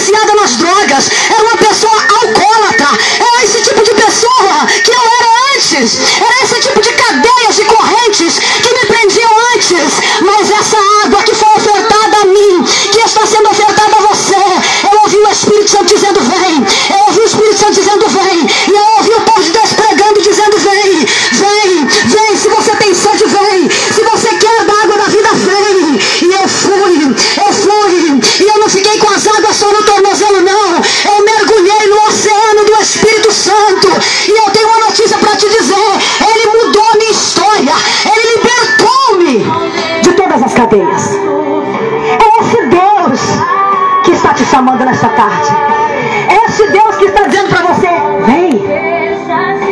viciada nas drogas, era uma pessoa alcoólatra. Era esse tipo de pessoa que eu era antes. Era esse tipo de cadeias e correntes que me prendiam antes. Mas essa água que foi ofertada a mim, que está sendo ofertada a você, eu ouvi o Espírito Santo dizendo vem. Eu ouvi o Espírito Santo dizendo vem. E eu ouvi o povo de Deus pregando dizendo vem, vem, vem. Se você tem sede, vem. Se você quer da água da vida, vem. E eu fui. E eu não fiquei com as águas só no tornozelo, não. Eu mergulhei no oceano do Espírito Santo. E eu tenho uma notícia para te dizer. Ele mudou a minha história. Ele libertou-me de todas as cadeias. É esse Deus que está te chamando nesta tarde. É esse Deus que está dizendo para você, vem.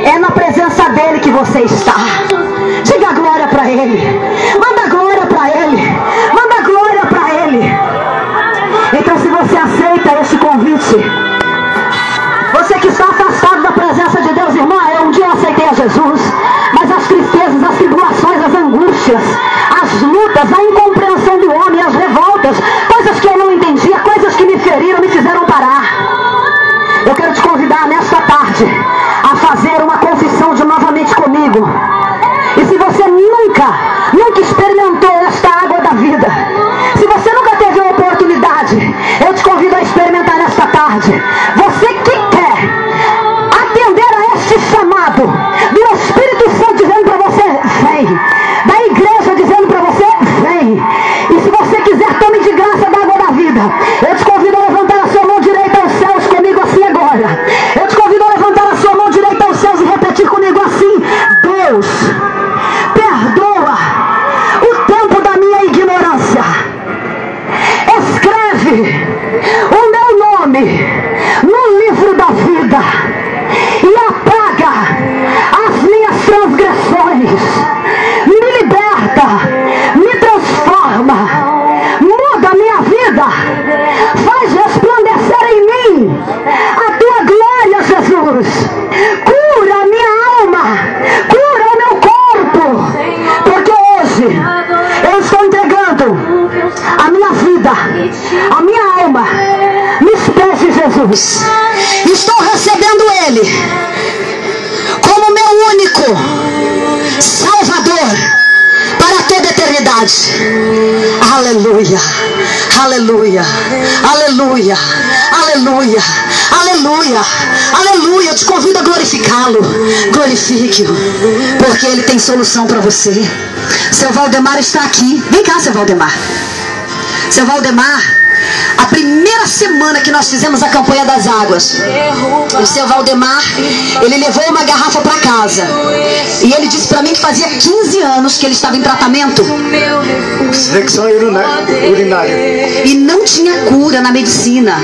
É na presença dele que você está. Diga glória para ele. Manda glória para ele. Manda glória para ele. Então, se você aceita este convite, você que está afastado da presença de Deus, irmã, eu um dia aceitei a Jesus, mas as tristezas, as tribulações, as angústias, as lutas, a incompreensão do homem, as revoltas, coisas que eu não entendia, coisas que me feriram, me fizeram parar. Eu quero te convidar nesta tarde a fazer uma confissão de novamente comigo. E se você nunca experimentou esta água da vida, se você nunca teve a oportunidade, eu te convido a experimentar nesta tarde. Você que quer atender a este chamado do Espírito Santo dizendo para você, vem. Da igreja dizendo para você, vem. E se você quiser, tome de graça da água da vida. Eu te convido a levantar a sua mão direita aos céus comigo assim agora. Eu te convido a levantar a sua mão direita aos céus e repetir comigo assim, Deus, perdoa o tempo da minha ignorância. Escreve o meu nome no livro da vida e apaga as minhas transgressões. Me liberta, me transforma, muda a minha vida, faz resplandecer em mim a tua glória, Jesus. Cura a minha alma, cura o meu corpo, porque hoje eu estou entregando a minha vida, a minha alma nos pés de Jesus. Estou recebendo Ele como meu único Salvador para toda a eternidade. Aleluia, aleluia, aleluia, aleluia, aleluia, aleluia. Eu te convido a glorificá-lo. Glorifique-o, porque Ele tem solução para você. Seu Valdemar está aqui. Vem cá, seu Valdemar. Seu Valdemar, a primeira semana que nós fizemos a campanha das águas, o seu Valdemar, ele levou uma garrafa para casa. E ele disse para mim que fazia 15 anos que ele estava em tratamento. Infecção urinária. E não tinha cura na medicina.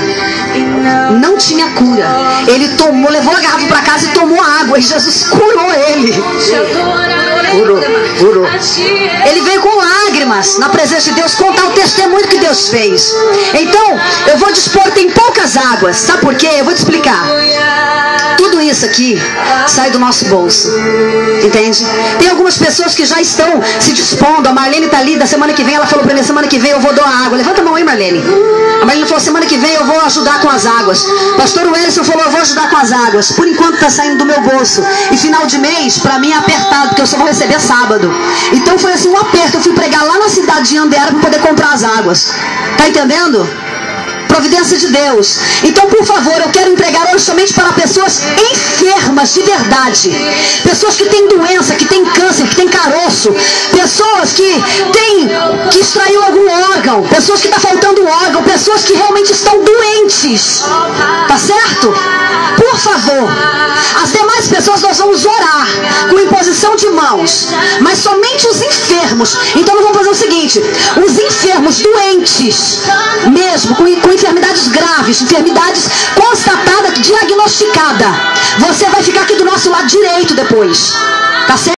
Não tinha cura. Ele tomou, levou a garrafa para casa e tomou água. E Jesus curou ele. Curou. Ele veio com lágrimas na presença de Deus contar o testemunho que Deus fez. Então, eu vou dispor, tem poucas águas. Sabe por quê? Eu vou te explicar. Tudo isso aqui sai do nosso bolso. Entende? Tem algumas pessoas que já estão se dispondo. A Marlene está ali, da semana que vem ela falou para mim, semana que vem eu vou doar água. Levanta a mão aí, Marlene. A Marlene falou, semana que vem eu vou ajudar com as águas. Pastor Wellington falou, eu vou ajudar com as águas. Por enquanto está saindo do meu bolso. E final de mês, para mim é apertado, porque eu só vou receber sábado. Então foi assim um aperto. Eu fui pregar lá na cidade de Andera para poder comprar as águas. Tá entendendo? Providência de Deus. Então, por favor, eu quero entregar hoje somente para pessoas enfermas de verdade. Pessoas que têm doença, que têm câncer, que têm caroço. Pessoas que extraiu algum órgão. Pessoas que está faltando órgão. Pessoas que realmente estão doentes. Tá certo? Por favor. As demais pessoas nós vamos orar com imposição de mãos. Mas somente os enfermos. Então nós vamos fazer o seguinte. Os enfermos doentes, mesmo com enfermidades graves, enfermidades constatadas, diagnosticadas, você vai ficar aqui do nosso lado direito depois. Tá certo?